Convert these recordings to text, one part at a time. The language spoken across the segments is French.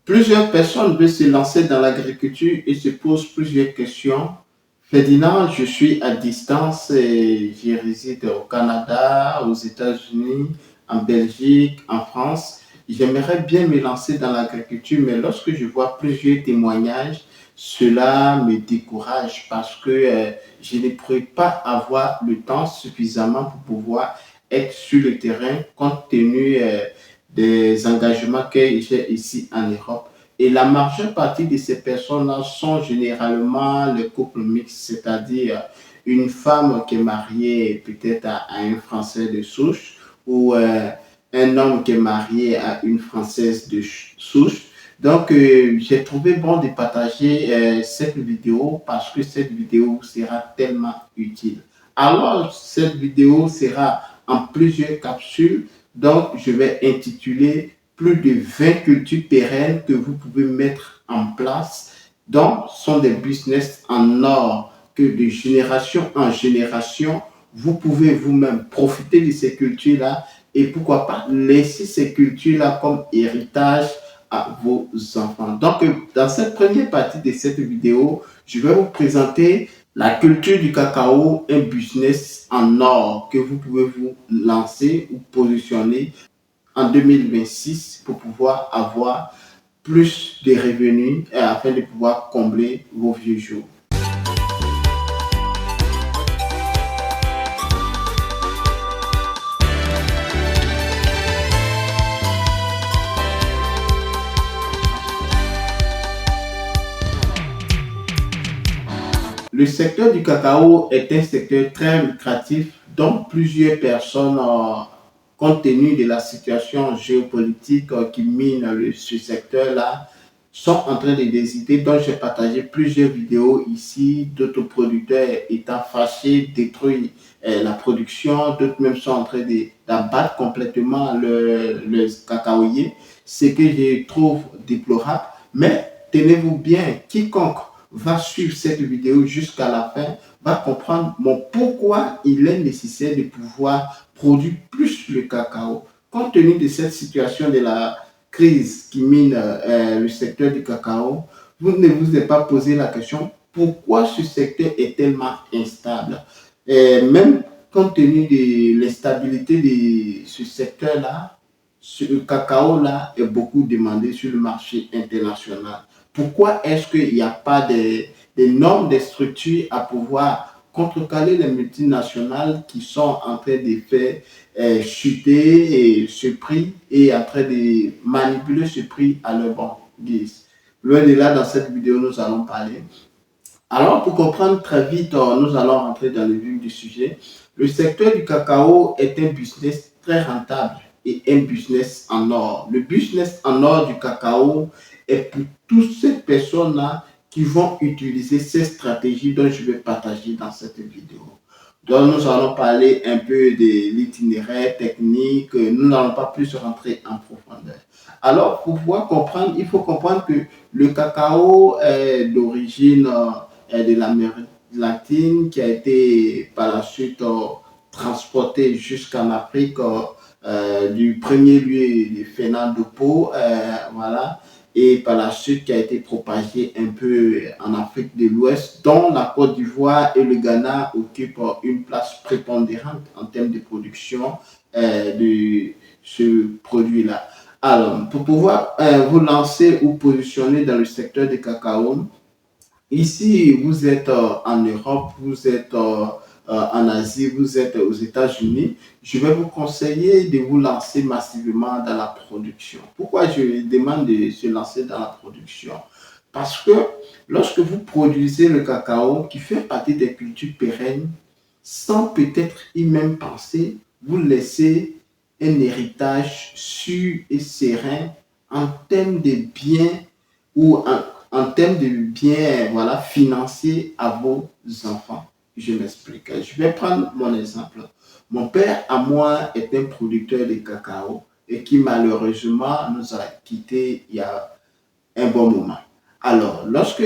Plusieurs personnes veulent se lancer dans l'agriculture et se posent plusieurs questions. Ferdinand, je suis à distance et je réside au Canada, aux États-Unis, en Belgique, en France. J'aimerais bien me lancer dans l'agriculture, mais lorsque je vois plusieurs témoignages, cela me décourage parce que je ne pourrais pas avoir le temps suffisamment pour pouvoir être sur le terrain compte tenu des engagements que j'ai ici en Europe. Et la majeure partie de ces personnes-là sont généralement les couples mixtes, c'est-à-dire une femme qui est mariée peut-être à un Français de souche ou un homme qui est marié à une Française de souche. Donc, j'ai trouvé bon de partager cette vidéo parce que cette vidéo sera tellement utile. Alors, cette vidéo sera en plusieurs capsules. Donc, je vais intituler plus de 20 cultures pérennes que vous pouvez mettre en place. Donc, ce sont des business en or que de génération en génération, vous pouvez vous-même profiter de ces cultures-là et pourquoi pas laisser ces cultures-là comme héritage à vos enfants. Donc, dans cette première partie de cette vidéo, je vais vous présenter la culture du cacao, un business en or que vous pouvez vous lancer ou positionner en 2026 pour pouvoir avoir plus de revenus et afin de pouvoir combler vos vieux jours. Le secteur du cacao est un secteur très lucratif dont plusieurs personnes, compte tenu de la situation géopolitique qui mine ce secteur-là, sont en train de décider. Donc, j'ai partagé plusieurs vidéos ici d'autres producteurs étant fâchés, détruire la production. D'autres même sont en train d'abattre complètement le cacaoyer, ce que je trouve déplorable. Mais tenez-vous bien, quiconque va suivre cette vidéo jusqu'à la fin va comprendre pourquoi il est nécessaire de pouvoir produire plus le cacao. Compte tenu de cette situation de la crise qui mine le secteur du cacao, vous ne vous êtes pas posé la question pourquoi ce secteur est tellement instable. Et même compte tenu de l'instabilité de ce secteur-là, ce cacao-là est beaucoup demandé sur le marché international. Pourquoi est-ce qu'il n'y a pas des normes, des structures à pouvoir contrecarrer les multinationales qui sont en train de faire chuter ce prix et en train de manipuler ce prix à leur bon guise? Loin de là, dans cette vidéo, nous allons parler. Alors, pour comprendre très vite, nous allons rentrer dans le vif du sujet. Le secteur du cacao est un business très rentable et un business en or. Le business en or du cacao est pour toutes ces personnes-là qui vont utiliser ces stratégies dont je vais partager dans cette vidéo. Donc, nous allons parler un peu de l'itinéraire technique. Nous n'allons pas plus rentrer en profondeur. Alors, pour pouvoir comprendre, il faut comprendre que le cacao est d'origine de l'Amérique latine qui a été par la suite transporté jusqu'en Afrique du premier lieu de Fernando Po, voilà, et par la suite qui a été propagé un peu en Afrique de l'Ouest, dont la Côte d'Ivoire et le Ghana occupent une place prépondérante en termes de production de ce produit-là. Alors, pour pouvoir vous lancer ou positionner dans le secteur du cacao, ici, vous êtes en Europe, vous êtes en Asie, vous êtes aux États-Unis. Je vais vous conseiller de vous lancer massivement dans la production. Pourquoi je demande de se lancer dans la production? Parce que lorsque vous produisez le cacao, qui fait partie des cultures pérennes, sans peut-être y même penser, vous laissez un héritage sûr et serein en termes de biens ou en termes de biens voilà, financiers à vos enfants. Je m'explique. Je vais prendre mon exemple. Mon père, à moi, est un producteur de cacao et qui malheureusement nous a quittés il y a un bon moment. Alors, lorsque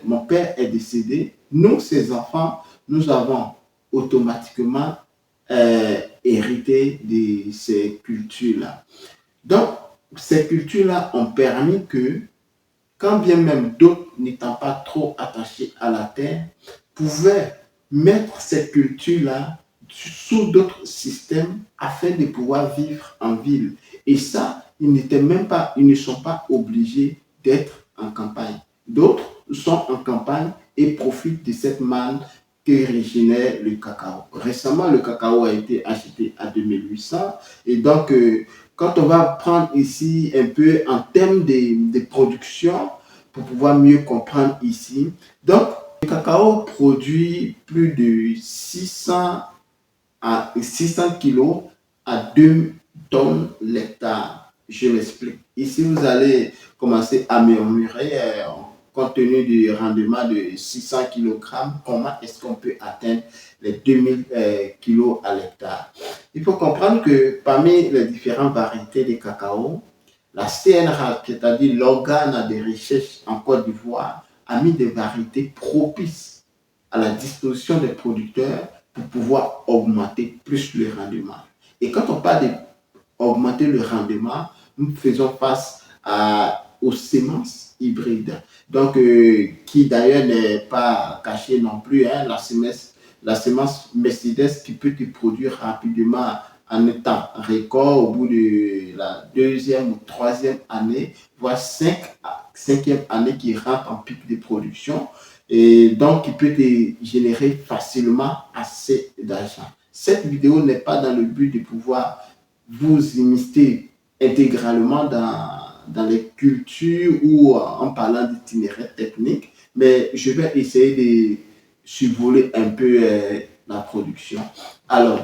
mon père est décédé, nous, ses enfants, nous avons automatiquement hérité de ces cultures-là. Donc, Ces cultures-là ont permis que, quand bien même d'autres n'étant pas trop attachés à la terre, pouvaient mettre cette culture-là sous d'autres systèmes afin de pouvoir vivre en ville. Et ça, ils ne sont pas obligés d'être en campagne. D'autres sont en campagne et profitent de cette manne que régénère le cacao. Récemment, le cacao a été acheté à 2800 et donc quand on va prendre ici un peu en termes de production, pour pouvoir mieux comprendre ici. Donc, le cacao produit plus de 600 kilos à 2 tonnes l'hectare. Je m'explique. Ici, vous allez commencer à murmurer, compte tenu du rendement de 600 kg, comment est-ce qu'on peut atteindre les 2000 kilos à l'hectare. Il faut comprendre que parmi les différentes variétés de cacao, la CNRA, c'est-à-dire l'organe de recherche en Côte d'Ivoire, a mis des variétés propices à la disposition des producteurs pour pouvoir augmenter plus le rendement. Et quand on parle d'augmenter le rendement, nous faisons face aux semences hybrides. Donc, qui d'ailleurs n'est pas cachée non plus, hein, la semence Mercedes qui peut te produire rapidement en étant record au bout de la deuxième ou troisième année, voire cinquième année qui rentre en pic de production. Et donc, qui peut te générer facilement assez d'argent. Cette vidéo n'est pas dans le but de pouvoir vous immiscer intégralement dans les cultures ou en parlant d'itinéraire technique, mais je vais essayer de survoler un peu la production. Alors,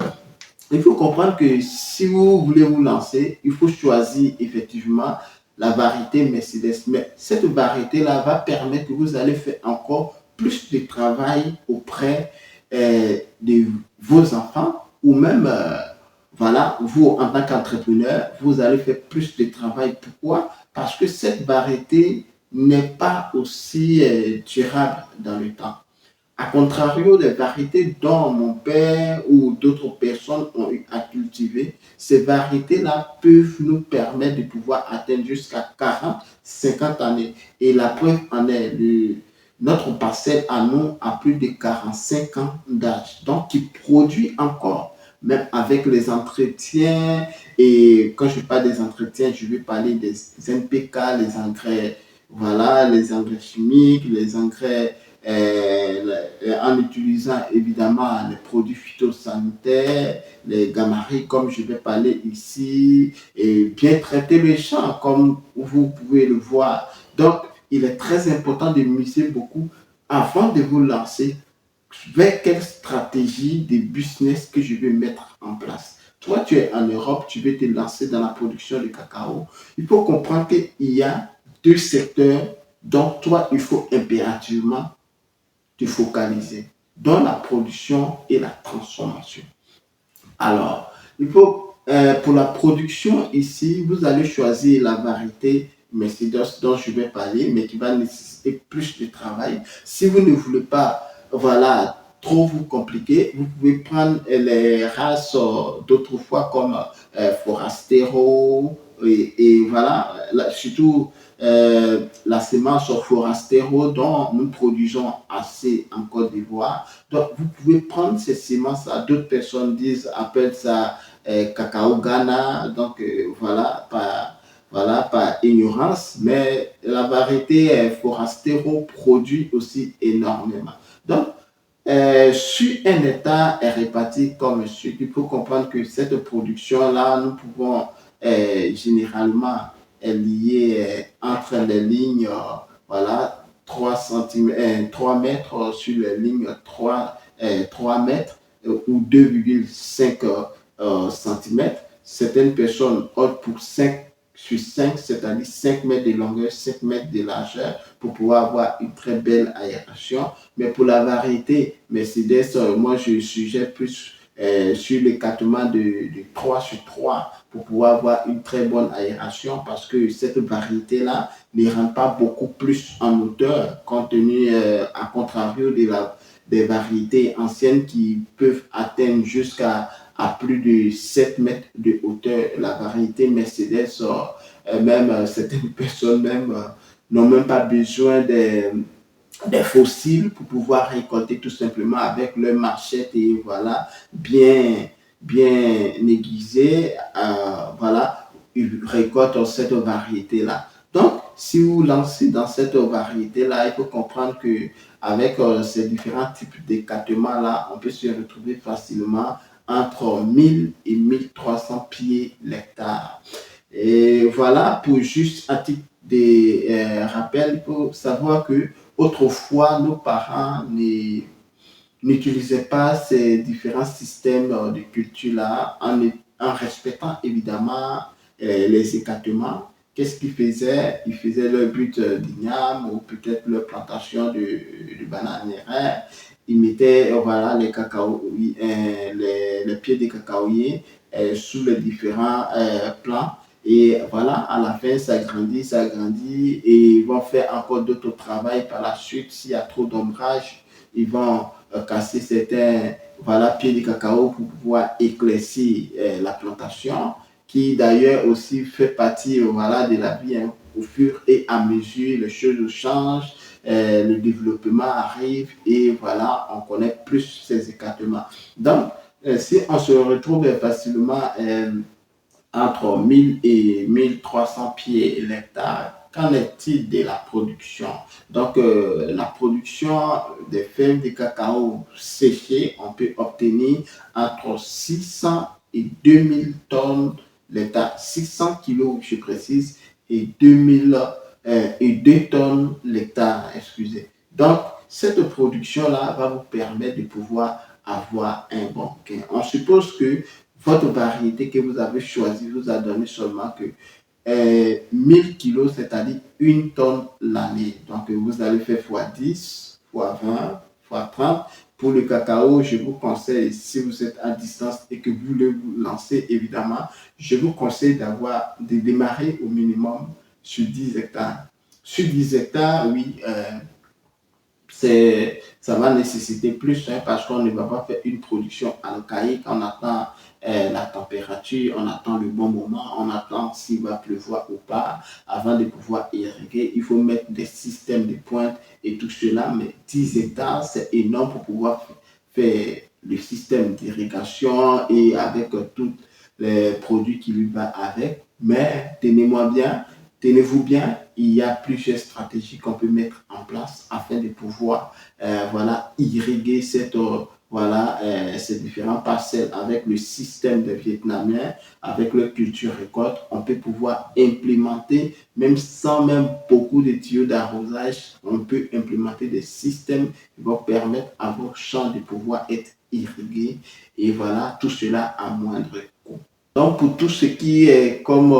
il faut comprendre que si vous voulez vous lancer, il faut choisir effectivement la variété Mercedes. Mais cette variété-là va permettre que vous allez faire encore plus de travail auprès de vos enfants ou même, voilà, vous en tant qu'entrepreneur, vous allez faire plus de travail. Pourquoi? Parce que cette variété n'est pas aussi durable dans le temps. A contrario des variétés dont mon père ou d'autres personnes ont eu à cultiver, ces variétés-là peuvent nous permettre de pouvoir atteindre jusqu'à 40, 50 années. Et la preuve en est, notre parcelle à nous a plus de 45 ans d'âge, donc qui produit encore, même avec les entretiens. Et quand je parle des entretiens, je vais parler des NPK, les engrais, voilà, les engrais chimiques, les engrais en utilisant évidemment les produits phytosanitaires, les gamaries comme je vais parler ici, et bien traiter les champs comme vous pouvez le voir. Donc, il est très important de miser beaucoup avant de vous lancer vers quelle stratégie de business que je vais mettre en place. Toi, tu es en Europe, tu veux te lancer dans la production de cacao. Il faut comprendre qu'il y a deux secteurs dont toi, il faut impérativement te focaliser dans la production et la transformation. Alors, il faut, pour la production ici, vous allez choisir la variété Mercedes dont je vais parler, mais qui va nécessiter plus de travail. Si vous ne voulez pas, voilà, trop vous compliquer, vous pouvez prendre les races d'autrefois comme Forastero et voilà, là, surtout la semence Forastero dont nous produisons assez en Côte d'Ivoire. Donc, vous pouvez prendre ces semences, d'autres personnes appellent ça cacao Ghana, donc voilà, par ignorance, mais la variété Forastero produit aussi énormément. Donc, sur un état réparti comme celui, il faut comprendre que cette production-là, nous pouvons généralement lier entre les lignes, voilà, 3 3 mètres sur les lignes 3 mètres ou 2,5 cm. Certaines personnes optent pour 5 sur 5, c'est-à-dire 5 mètres de longueur, 5 mètres de largeur pour pouvoir avoir une très belle aération. Mais pour la variété Mercedes, moi je suggère plus sur l'écartement de 3 sur 3 pour pouvoir avoir une très bonne aération parce que cette variété-là ne rentre pas beaucoup plus en hauteur compte tenu, à contrario des variétés anciennes qui peuvent atteindre jusqu'à plus de 7 mètres de hauteur. La variété Mercedes même certaines personnes même n'ont même pas besoin des fossiles pour pouvoir récolter tout simplement avec leur machette et voilà, bien aiguisé, voilà, ils récoltent cette variété-là. Donc, si vous lancez dans cette variété-là, il faut comprendre que avec ces différents types d'écartements-là, on peut se retrouver facilement entre 1000 et 1300 pieds l'hectare. Et voilà, pour juste un titre de rappel, il faut savoir que autrefois, nos parents n'utilisaient pas ces différents systèmes de culture-là en respectant évidemment les écartements. Qu'est-ce qu'ils faisaient? Ils faisaient leur but d'igname ou peut-être leur plantation de bananeraies. Ils mettaient voilà, les pieds des cacaoyers sous les différents plants. Et voilà, à la fin, ça grandit et ils vont faire encore d'autres travaux par la suite. S'il y a trop d'ombrage, ils vont casser certains voilà, pieds de cacao pour pouvoir éclaircir la plantation, qui d'ailleurs aussi fait partie voilà, de la vie. Hein. Au fur et à mesure, les choses changent, le développement arrive et voilà, on connaît plus ces écartements. Donc, si on se retrouve facilement entre 1000 et 1300 pieds l'hectare, qu'en est-il de la production? Donc, la production des fèves de cacao séchées, on peut obtenir entre 600 et 2000 tonnes l'hectare. 600 kilos, je précise, et 2000 et 2 tonnes l'hectare, excusez. Donc, cette production-là va vous permettre de pouvoir avoir un bon gain. On suppose que votre variété que vous avez choisie vous a donné seulement que 1000 kilos, c'est-à-dire une tonne l'année. Donc, vous allez faire x10, x20, x30. Pour le cacao, je vous conseille, si vous êtes à distance et que vous voulez vous lancer, évidemment, je vous conseille de démarrer au minimum sur 10 hectares. Sur 10 hectares, oui, ça va nécessiter plus hein, parce qu'on ne va pas faire une production archaïque. On attend la température, on attend le bon moment, on attend s'il va pleuvoir ou pas avant de pouvoir irriguer. Il faut mettre des systèmes de pointe et tout cela, mais 10 hectares, c'est énorme pour pouvoir faire le système d'irrigation et avec tous les produits qui lui va avec. Mais tenez-vous bien, il y a plusieurs stratégies qu'on peut mettre en place afin de pouvoir voilà, irriguer ces différentes parcelles avec le système des Vietnamiens, avec leur culture récolte. On peut pouvoir implémenter, même sans même beaucoup de tuyaux d'arrosage, on peut implémenter des systèmes qui vont permettre à vos champs de pouvoir être irrigués et voilà, tout cela à moindre coût. Donc, pour tout ce qui est comme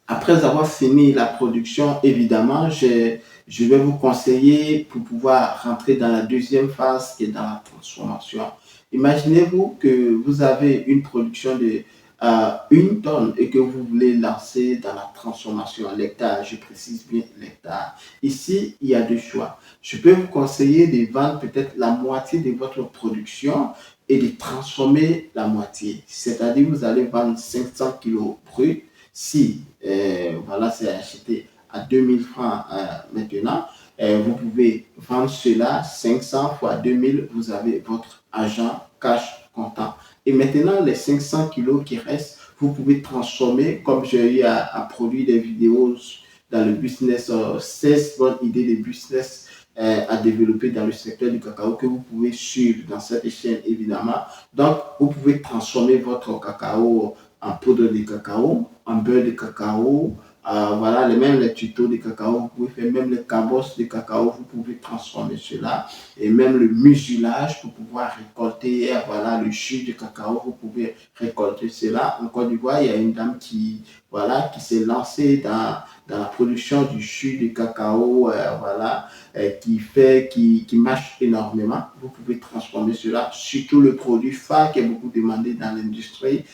après avoir fini la production, évidemment, je vais vous conseiller pour pouvoir rentrer dans la deuxième phase qui est dans la transformation. Imaginez-vous que vous avez une production de 1 tonne et que vous voulez lancer dans la transformation, l'hectare, je précise bien l'hectare. Ici, il y a deux choix. Je peux vous conseiller de vendre peut-être la moitié de votre production et de transformer la moitié. C'est-à-dire, vous allez vendre 500 kilos bruts si voilà, c'est acheté à 2000 francs maintenant, vous pouvez vendre cela 500 fois 2000, vous avez votre argent cash comptant. Et maintenant, les 500 kilos qui restent, vous pouvez transformer, comme j'ai eu à produire des vidéos dans le business, 16 bonnes idées de business à développer dans le secteur du cacao que vous pouvez suivre dans cette chaîne évidemment. Donc, vous pouvez transformer votre cacao en poudre de cacao, en beurre de cacao, voilà, même les tutos de cacao, vous pouvez faire même les cabosses de cacao, vous pouvez transformer cela, et même le muselage pour pouvoir récolter, voilà, le jus de cacao, vous pouvez récolter cela. En Côte d'Ivoire, il y a une dame voilà, qui s'est lancée dans la production du jus de cacao, voilà, qui marche énormément. Vous pouvez transformer cela, surtout le produit phare qui est beaucoup demandé dans l'industrie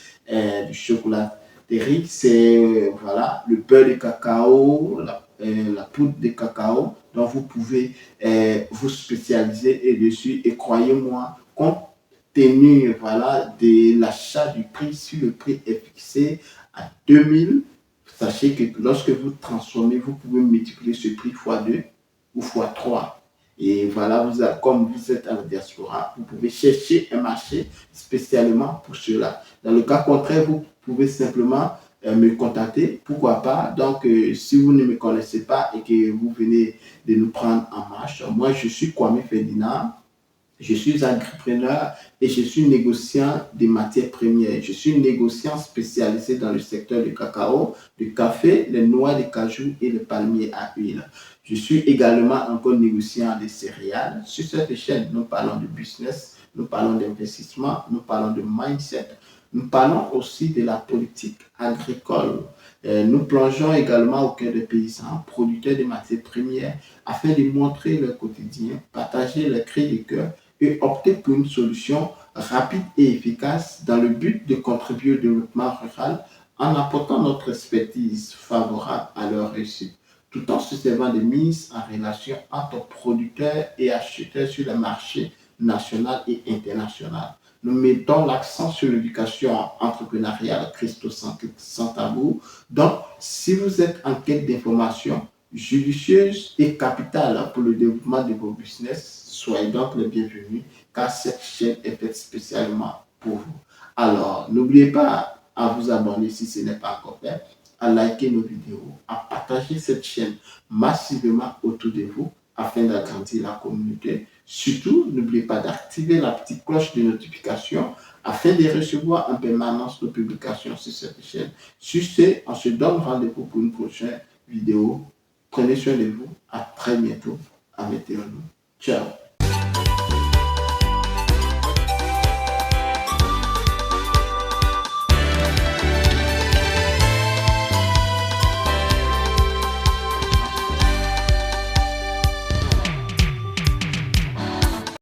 du chocolaterie, c'est voilà, le beurre de cacao, la poudre de cacao. Donc vous pouvez vous spécialiser dessus et croyez-moi, compte tenu voilà, de l'achat du prix, si le prix est fixé à 2000, sachez que lorsque vous transformez, vous pouvez multiplier ce prix fois 2 ou fois 3. Et voilà, comme vous êtes à la diaspora, vous pouvez chercher un marché spécialement pour cela. Dans le cas contraire, vous pouvez simplement me contacter, pourquoi pas. Donc, si vous ne me connaissez pas et que vous venez de nous prendre en marche, moi, je suis Kwame Ferdinand. Je suis agripreneur et je suis négociant des matières premières. Je suis négociant spécialisé dans le secteur du cacao, du café, les noix de cajou et les palmiers à huile. Je suis également encore négociant des céréales. Sur cette chaîne, nous parlons de business, nous parlons d'investissement, nous parlons de mindset. Nous parlons aussi de la politique agricole. Nous plongeons également au cœur des paysans, producteurs de matières premières, afin de montrer leur quotidien, partager leurs cris de cœur et opter pour une solution rapide et efficace dans le but de contribuer au développement rural en apportant notre expertise favorable à leur réussite, tout en se servant de mise en relation entre producteurs et acheteurs sur le marché national et international. Nous mettons l'accent sur l'éducation entrepreneuriale christocentrique sans tabou. Donc, si vous êtes en quête d'informations judicieuses et capitales pour le développement de vos business, soyez donc les bienvenus car cette chaîne est faite spécialement pour vous. Alors, n'oubliez pas à vous abonner si ce n'est pas encore fait, à liker nos vidéos, à partager cette chaîne massivement autour de vous afin d'agrandir la communauté. Surtout, n'oubliez pas d'activer la petite cloche de notification afin de recevoir en permanence nos publications sur cette chaîne. Sur ce, on se donne rendez-vous pour une prochaine vidéo. Prenez soin de vous. À très bientôt. Amettez-nous. Ciao.